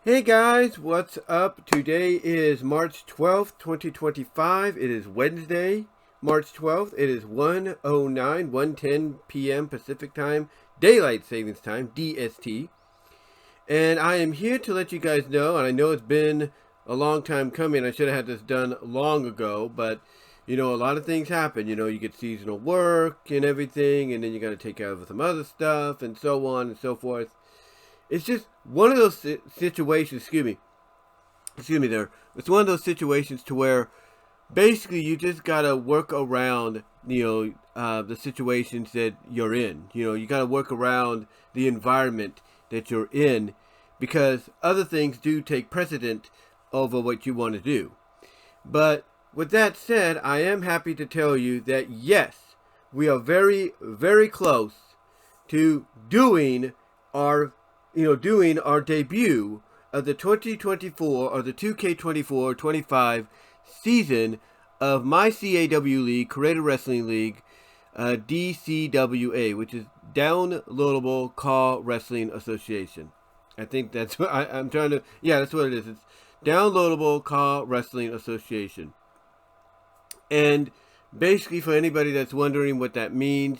Hey guys, what's up? Today is March 12th, 2025. It is Wednesday, March 12th. It is 1:09, 1:10 p.m. Pacific Time, Daylight Savings Time, DST. And I am here to let you guys know, and I know it's been a long time coming. I should have had this done long ago, but a lot of things happen. You get seasonal work and everything, and then you got to take care of some other stuff, and so on and so forth. It's just one of those situations. Excuse me. There, it's one of those situations to where basically you just gotta work around, the situations that you're in. You gotta work around the environment that you're in, because other things do take precedent over what you want to do. But with that said, I am happy to tell you that yes, we are very, very close to doing our debut of the 2024 or the 2K24-25 season of my CAW League, Creator Wrestling League, DCWA, which is Downloadable CAW Wrestling Association. I think that's what I'm trying to. Yeah, that's what it is. It's Downloadable CAW Wrestling Association. And basically, for anybody that's wondering what that means,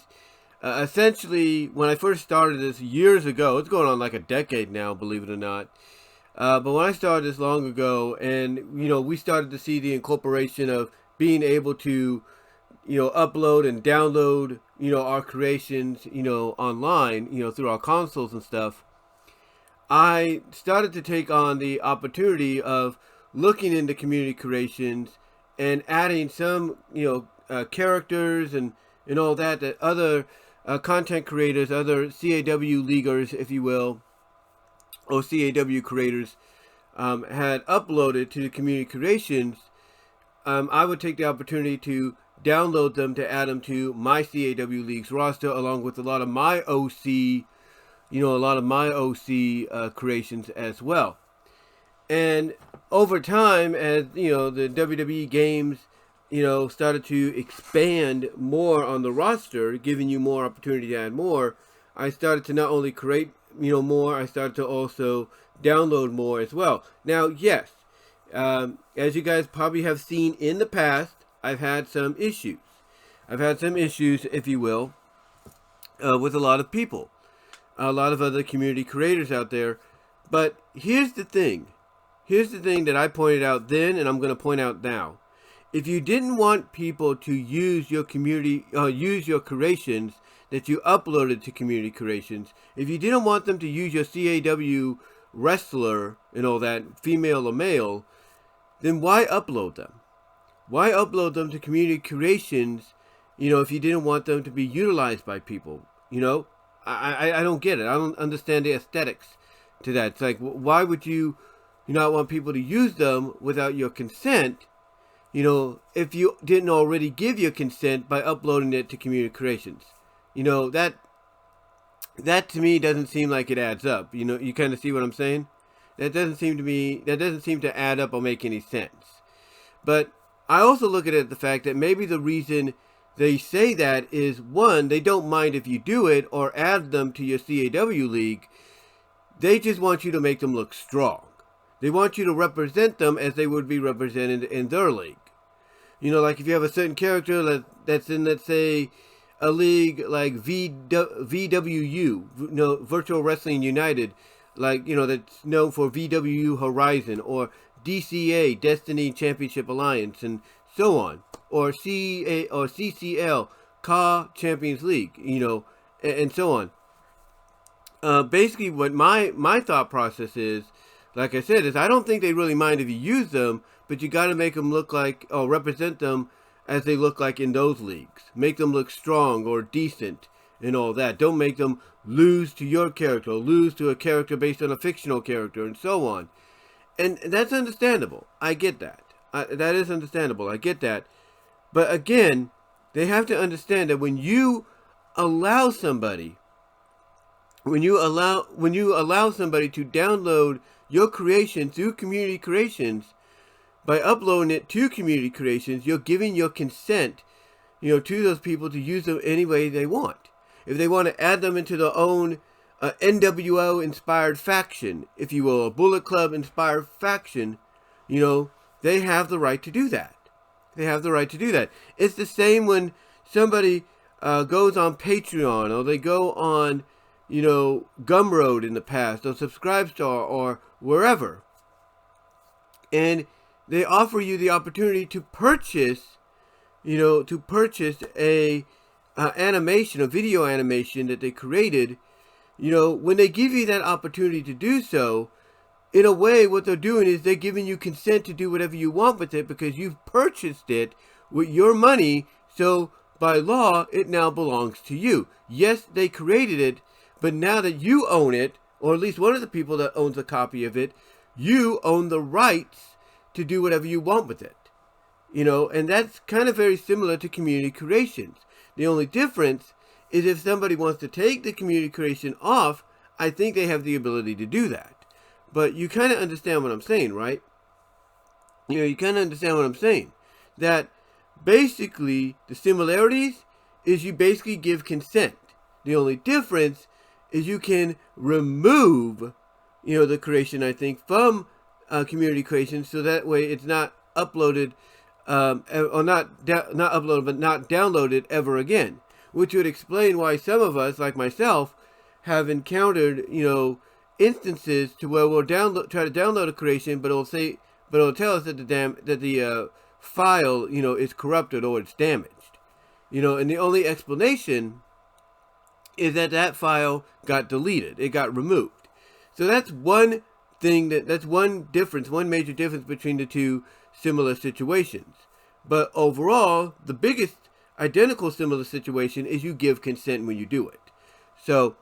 essentially, when I first started this years ago, it's going on like a decade now, believe it or not. But when I started this long ago, and we started to see the incorporation of being able to, upload and download, our creations, online, through our consoles and stuff. I started to take on the opportunity of looking into community creations and adding some, characters and all that other content creators, other CAW leaguers, if you will, or CAW creators had uploaded to the community creations. I would take the opportunity to download them to add them to my CAW League's roster, along with a lot of my OC, creations as well. And over time, as the WWE games started to expand more on the roster, giving you more opportunity to add more, I started to not only create, more, I started to also download more as well. Now, yes, as you guys probably have seen in the past, I've had some issues. If you will, with a lot of people, a lot of other community creators out there. But here's the thing. Here's the thing that I pointed out then, and I'm going to point out now. If you didn't want people to use your use your creations that you uploaded to community creations, if you didn't want them to use your CAW wrestler and all that, female or male, then why upload them? Why upload them to community creations, if you didn't want them to be utilized by people? I don't get it. I don't understand the aesthetics to that. It's like, why would you not want people to use them without your consent? If you didn't already give your consent by uploading it to community creations. That to me doesn't seem like it adds up. You kind of see what I'm saying? That doesn't seem to add up or make any sense. But I also look at it the fact that maybe the reason they say that is, one, they don't mind if you do it or add them to your CAW league. They just want you to make them look strong. They want you to represent them as they would be represented in their league. Like if you have a certain character that's in, let's say, a league like VWU, Virtual Wrestling United, like, that's known for VWU Horizon, or DCA, Destiny Championship Alliance, and so on, or CCL, CAW Champions League, and so on. Basically, what my thought process is, like I said, is I don't think they really mind if you use them, but you got to make them look like, or represent them as they look like in those leagues. Make them look strong or decent and all that. Don't make them lose to your character, or lose to a character based on a fictional character, and so on. And that's understandable. I get that. That is understandable. I get that. But again, they have to understand that when you allow somebody to download your creation through community creations, by uploading it to community creations, you're giving your consent, to those people to use them any way they want. If they want to add them into their own NWO inspired faction, if you will, a Bullet Club inspired faction, they have the right to do that. They have the right to do that. It's the same when somebody goes on Patreon, or they go on, Gumroad in the past, or Subscribestar, or wherever. And they offer you the opportunity to purchase, a animation, a video animation that they created. When they give you that opportunity to do so, in a way, what they're doing is they're giving you consent to do whatever you want with it because you've purchased it with your money. So by law, it now belongs to you. Yes, they created it, but now that you own it, or at least one of the people that owns a copy of it, you own the rights to do whatever you want with it. And that's kind of very similar to community creations. The only difference is if somebody wants to take the community creation off, I think they have the ability to do that. But you kind of understand what I'm saying, right? You kind of understand what I'm saying. That basically the similarities is you basically give consent. The only difference is you can remove, the creation, I think, from community creation, so that way it's not uploaded, or not uploaded, but not downloaded ever again. Which would explain why some of us, like myself, have encountered, instances to where we'll try to download a creation, but it'll tell us that the file, is corrupted or it's damaged, and the only explanation is that file got deleted, it got removed. So that's one thing that's one major difference between the two similar situations. But overall, the biggest identical similar situation is you give consent when you do it. So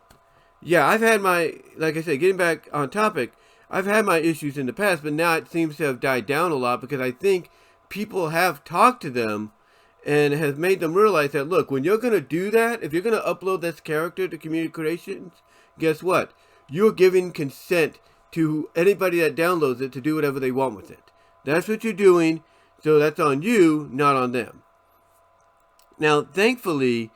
yeah, I've had like I said, getting back on topic, I've had my issues in the past, but now it seems to have died down a lot because I think people have talked to them and has made them realize that, look, when you're going to do that, if you're going to upload this character to community creations, guess what? You're giving consent to anybody that downloads it to do whatever they want with it. That's what you're doing, so that's on you, not on them. Now, thankfully,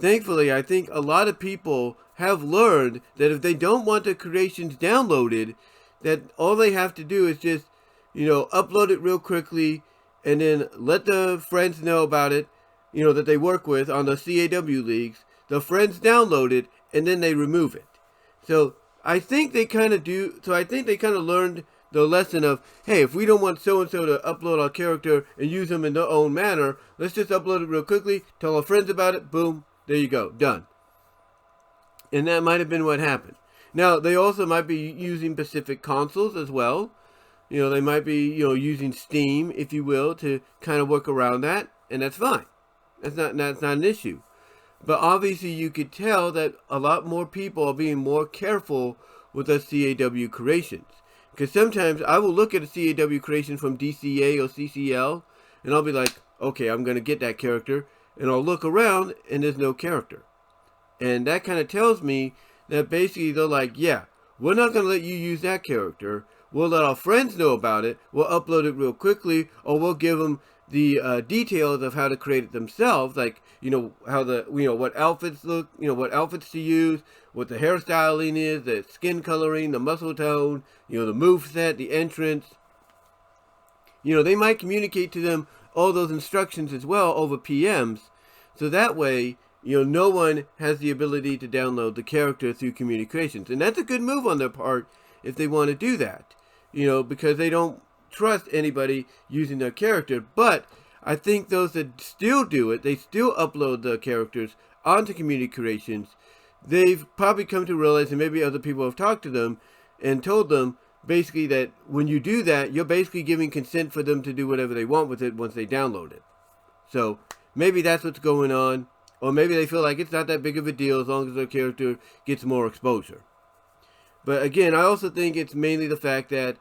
I think a lot of people have learned that if they don't want their creations downloaded, that all they have to do is just, upload it real quickly and then let the friends know about it, that they work with on the CAW leagues. The friends download it and then they remove it. So I think they kind of learned the lesson of, hey, if we don't want so-and-so to upload our character and use them in their own manner, let's just upload it real quickly, tell our friends about it, boom, there you go, done. And that might have been what happened. Now, they also might be using Pacific consoles as well. They might be, using Steam, if you will, to kind of work around that, and that's fine. That's not an issue. But obviously, you could tell that a lot more people are being more careful with their CAW creations. Because sometimes I will look at a CAW creation from DCA or CCL, and I'll be like, okay, I'm going to get that character, and I'll look around, and there's no character. And that kind of tells me that basically they're like, yeah, we're not going to let you use that character. We'll let our friends know about it. We'll upload it real quickly, or we'll give them the details of how to create it themselves, like, how what outfits look, what outfits to use, what the hairstyling is, the skin coloring, the muscle tone, the move set, the entrance. They might communicate to them all those instructions as well over PMs, so that way, no one has the ability to download the character through communications. And that's a good move on their part if they want to do that, because they don't trust anybody using their character. But I think those that still do it, they still upload the characters onto community creations, they've probably come to realize, and maybe other people have talked to them and told them basically that when you do that, you're basically giving consent for them to do whatever they want with it once they download it. So maybe that's what's going on. Or maybe they feel like it's not that big of a deal as long as their character gets more exposure. But again, I also think it's mainly the fact that,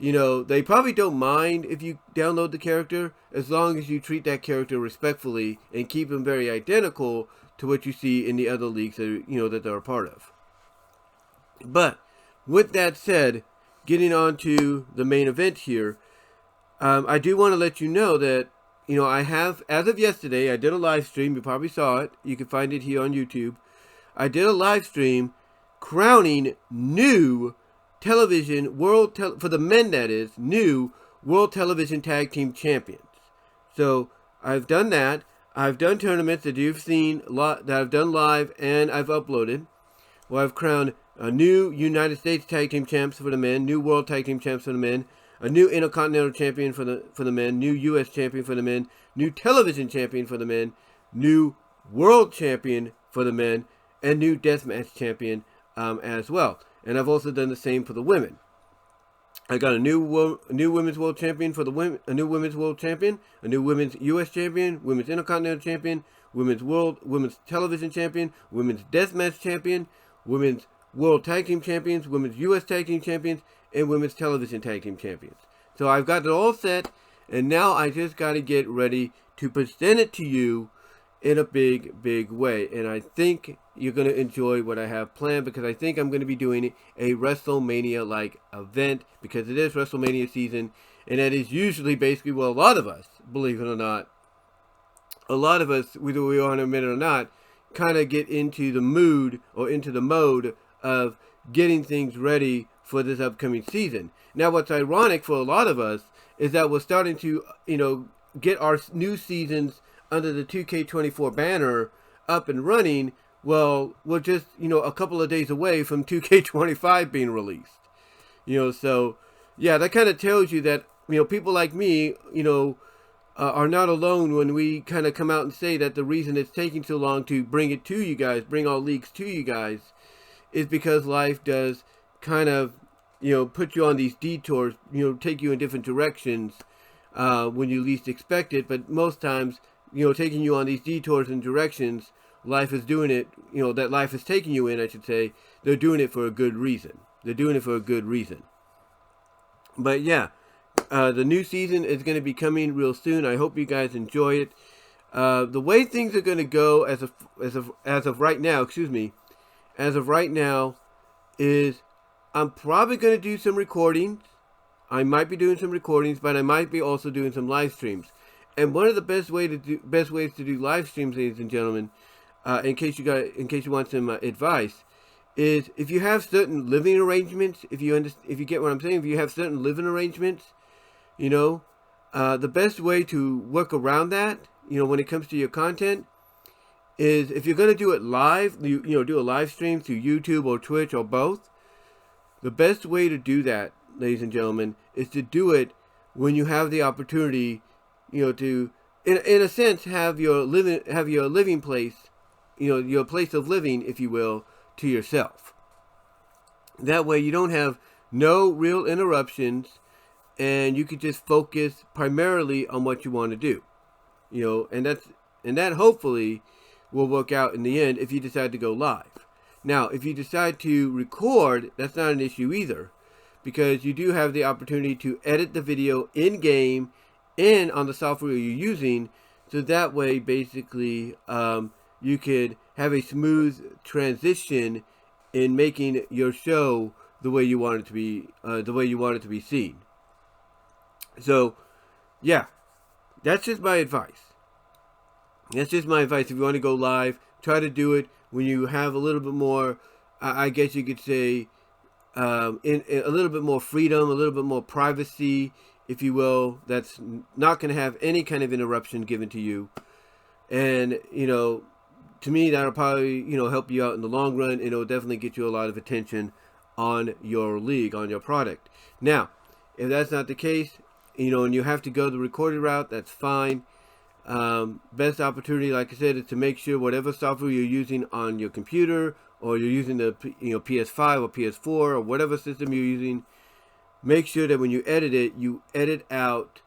they probably don't mind if you download the character as long as you treat that character respectfully and keep them very identical to what you see in the other leagues that, that they're a part of. But with that said, getting on to the main event here, I do want to let you know that I have, as of yesterday, I did a live stream. You probably saw it. You can find it here on YouTube. I did a live stream crowning new television for the men, that is, new World Television Tag Team Champions. So I've done that. I've done tournaments that you've seen that I've done live and I've uploaded, where I've crowned a new United States Tag Team Champs for the men, new World Tag Team Champs for the men, a new Intercontinental Champion for the men, new U.S. Champion for the men, new Television Champion for the men, new World Champion for the men, and new Deathmatch Champion as well. And I've also done the same for the women. I got a new Women's World Champion for the women, a new Women's World Champion, a new Women's U.S. Champion, Women's Intercontinental Champion, Women's Television Champion, Women's Deathmatch Champion, Women's World Tag Team Champions, Women's U.S. Tag Team Champions, and Women's Television Tag Team Champions. So I've got it all set, and now I just got to get ready to present it to you in a big, big way. And I think you're going to enjoy what I have planned, because I think I'm going to be doing a WrestleMania-like event, because it is WrestleMania season, and that is usually basically, well, a lot of us, believe it or not, a lot of us, whether we want to admit it or not, kind of get into the mood or into the mode of getting things ready for this upcoming season. Now, what's ironic for a lot of us is that we're starting to, get our new seasons under the 2K24 banner up and running. Well, we're just, a couple of days away from 2K25 being released. So, yeah, that kind of tells you that, people like me, are not alone when we kind of come out and say that the reason it's taking so long to bring it to you guys, bring all leaks to you guys, is because life does kind of, put you on these detours, take you in different directions when you least expect it. But most times, taking you on these detours and directions, life is doing it, that life is taking you in, I should say, they're doing it for a good reason. They're doing it for a good reason. But yeah, the new season is going to be coming real soon. I hope you guys enjoy it. The way things are going to go as of right now, is I'm probably going to do some recordings. I might be doing some recordings, but I might be also doing some live streams. And one of the best ways to do live streams, ladies and gentlemen, in case you want some advice, is if you have certain living arrangements. If you get what I'm saying, if you have certain living arrangements, the best way to work around that, when it comes to your content, is if you're going to do it live, do a live stream through YouTube or Twitch or both. The best way to do that, ladies and gentlemen, is to do it when you have the opportunity, to, in a sense, have your living place, your place of living, if you will, to yourself. That way you don't have no real interruptions, and you can just focus primarily on what you want to do. And that hopefully will work out in the end if you decide to go live. Now, if you decide to record, that's not an issue either, because you do have the opportunity to edit the video in-game and on the software you're using, so that way, basically, you could have a smooth transition in making your show the way you want it to be, seen. So, yeah, that's just my advice. That's just my advice. If you want to go live, try to do it when you have a little bit more, I guess you could say, in a little bit more freedom, a little bit more privacy, if you will. That's not going to have any kind of interruption given to you. And, to me, that'll probably, help you out in the long run, and it'll definitely get you a lot of attention on your league, on your product. Now, if that's not the case, and you have to go the recorded route, that's fine. Best opportunity, like I said, is to make sure whatever software you're using on your computer, or you're using the PS5 or PS4 or whatever system you're using, make sure that when you edit it, you edit out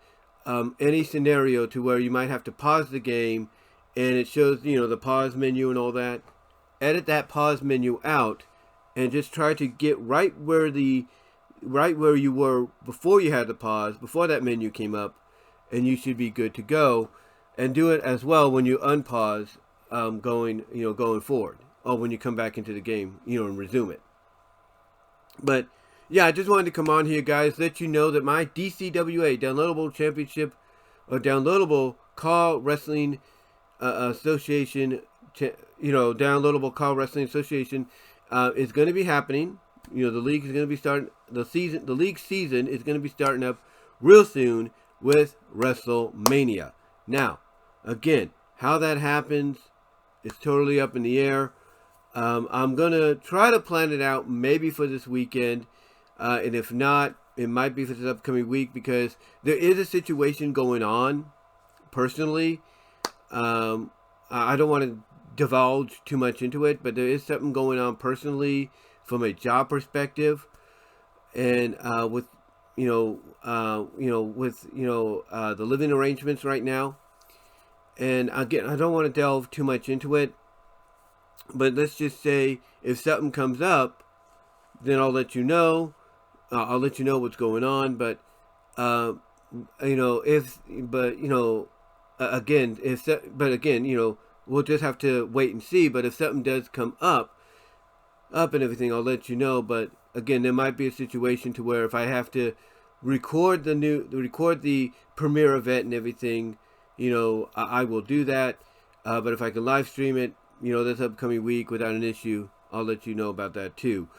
any scenario to where you might have to pause the game, and it shows the pause menu and all that. Edit that pause menu out, and just try to get right where you were before you had the pause, before that menu came up, and you should be good to go. And do it as well when you unpause, going forward, or when you come back into the game, and resume it. But yeah, I just wanted to come on here, guys, let you know that my DCWA, Downloadable Championship, or Downloadable CAW Wrestling Association, Downloadable CAW Wrestling Association, is going to be happening. You know, the league is going to be starting the league season is going to be starting up real soon with WrestleMania. Now, again, how that happens is totally up in the air. I'm going to try to plan it out maybe for this weekend. And if not, it might be for this upcoming week, because there is a situation going on personally. I don't want to divulge too much into it, but there is something going on personally from a job perspective, and with the living arrangements right now. And again, I don't want to delve too much into it, but let's just say if something comes up, then I'll let you know. I'll let you know what's going on. But we'll just have to wait and see. But if something does come up and everything, I'll let you know. But again, there might be a situation to where if I have to record the premiere event and everything, I will do that. But if I can live stream it, this upcoming week without an issue, I'll let you know about that too.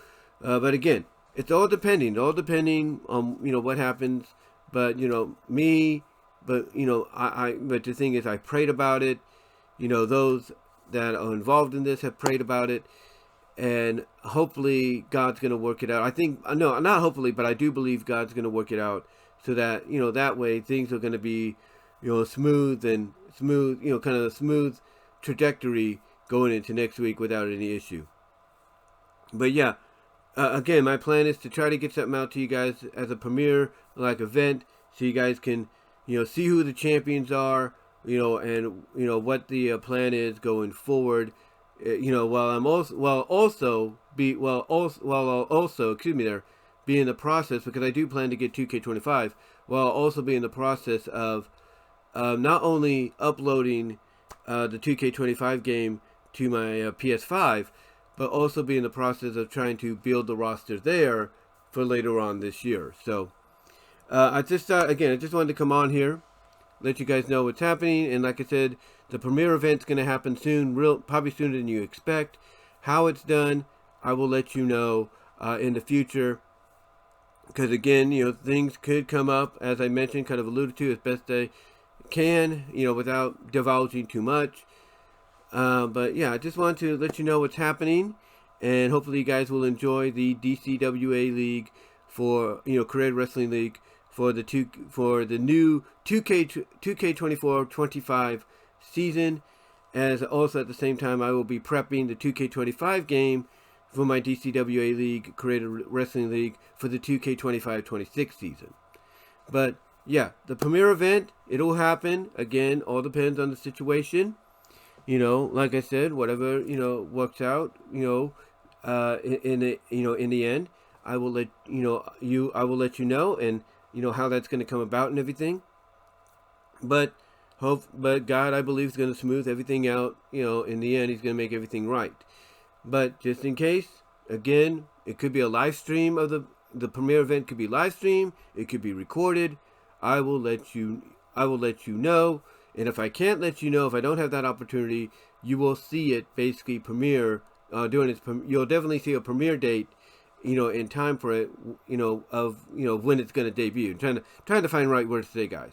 But again, it's all depending on what happens. But but the thing is, I prayed about it. Those that are involved in this have prayed about it, and hopefully God's going to work it out. I think, no, not hopefully, but I do believe God's going to work it out so that, that way things are going to be, smooth, kind of a smooth trajectory going into next week without any issue. But yeah, again, my plan is to try to get something out to you guys as a premiere event, so you guys can, see who the champions are, and what the plan is going forward. While I'll also be in the process, because I do plan to get 2K25, while I'll also be in the process of not only uploading the 2K25 game to my PS5, but also be in the process of trying to build the roster there for later on this year. So I just wanted to come on here, let you guys know what's happening. And like I said, the premiere event's going to happen soon, probably sooner than you expect. How it's done, I will let you know in the future. Because again, things could come up, as I mentioned, kind of alluded to as best I can, without divulging too much. But yeah, I just wanted to let you know what's happening, and hopefully you guys will enjoy the DCWA League for Creative Wrestling League for the new 2K24-25 season. As also at the same time, I will be prepping the 2K25 game for my DCWA League, Creative Wrestling League, for the 2K25-26 season. But yeah, the premiere event, it'll happen. Again, all depends on the situation. Like I said, whatever works out. In the end, I will let I will let you know, and how that's going to come about and everything. But God, I believe, is going to smooth everything out. In the end, He's going to make everything right. But just in case, again, it could be a live stream of the premiere event. Could be live stream. It could be recorded. I will let you know. And if I can't let you know, if I don't have that opportunity, you will see it basically premiere you'll definitely see a premiere date, in time for it, of when it's going to debut. I'm trying to find the right words today, guys.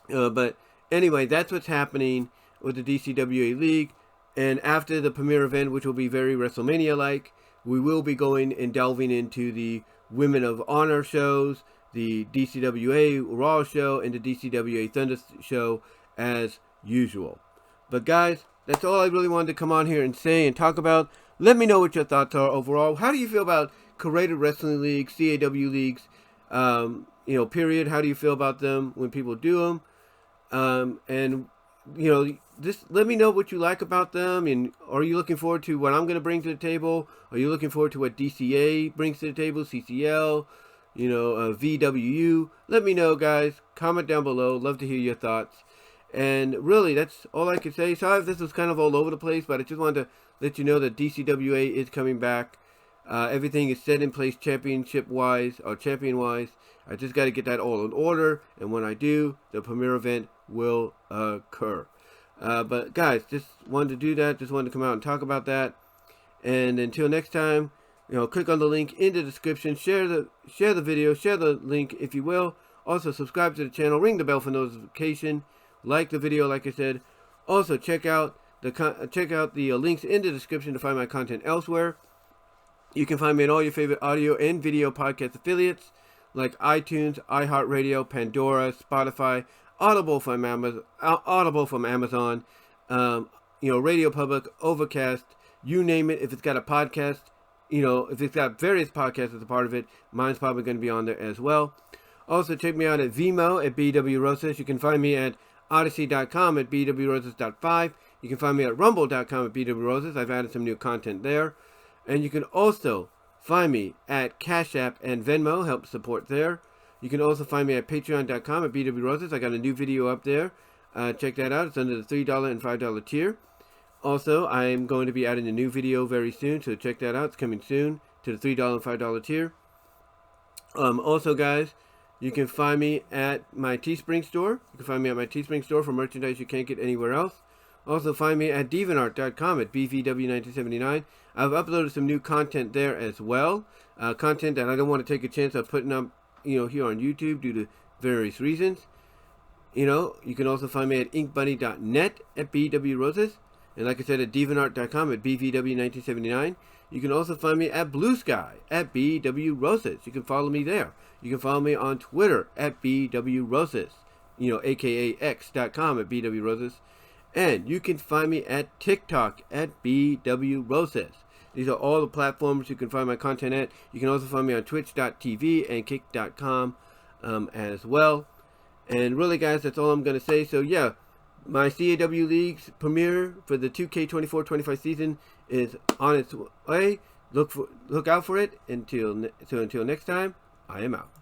But anyway, that's what's happening with the DCWA League. And after the premiere event, which will be very WrestleMania-like, we will be going and delving into the Women of Honor shows, the DCWA Raw show, and the DCWA Thunder show as usual. But guys, that's all I really wanted to come on here and say and talk about. Let me know what your thoughts are overall. How do you feel about Creative Wrestling League, CAW leagues, period? How do you feel about them when people do them? And just let me know what you like about them. And are you looking forward to what I'm going to bring to the table? Are you looking forward to what DCA brings to the table, CCL, VWU? Let me know, guys. Comment down below. Love to hear your thoughts. And really, that's all I can say. Sorry if this was kind of all over the place, but I just wanted to let you know that DCWA is coming back. Everything is set in place championship-wise, or champion-wise. I just got to get that all in order. And when I do, the premiere event will occur. But guys, just wanted to do that. Just wanted to come out and talk about that. And until next time, click on the link in the description. Share the video. Share the link if you will. Also, subscribe to the channel. Ring the bell for notification. Like the video, like I said. Also, check out the links in the description to find my content elsewhere. You can find me on all your favorite audio and video podcast affiliates like iTunes, iHeartRadio, Pandora, Spotify, Audible from Amazon, Radio Public, Overcast, you name it. If it's got a podcast, if it's got various podcasts as a part of it, mine's probably going to be on there as well. Also, check me out at VENMO at BW Rosas. You can find me at Odyssey.com at BWRosas.5. You can find me at Rumble.com at BW Rosas. I've added some new content there. And you can also find me at Cash App and Venmo, help support there. You can also find me at Patreon.com at BW Rosas. I got a new video up there. Check that out. It's under the $3 and $5 tier. Also, I'm going to be adding a new video very soon, so check that out. It's coming soon to the $3 and $5 tier. Also, guys, you can find me at my Teespring store. You can find me at my Teespring store for merchandise you can't get anywhere else. Also, find me at deviantart.com at BVW1979. I've uploaded some new content there as well. Content that I don't want to take a chance of putting up, here on YouTube due to various reasons. You can also find me at inkbunny.net at BW Rosas. And like I said, at deviantart.com at BVW1979. You can also find me at Blue Sky at BW Rosas. You can follow me there. You can follow me on Twitter at BW Rosas. AKA X.com at BW Rosas. And you can find me at TikTok at BW Rosas. These are all the platforms you can find my content at. You can also find me on Twitch.tv and Kick.com as well. And really, guys, that's all I'm going to say. So, yeah, my CAW League's premiere for the 2K24-25 season is on its way. Look out for it. Until next time, I am out.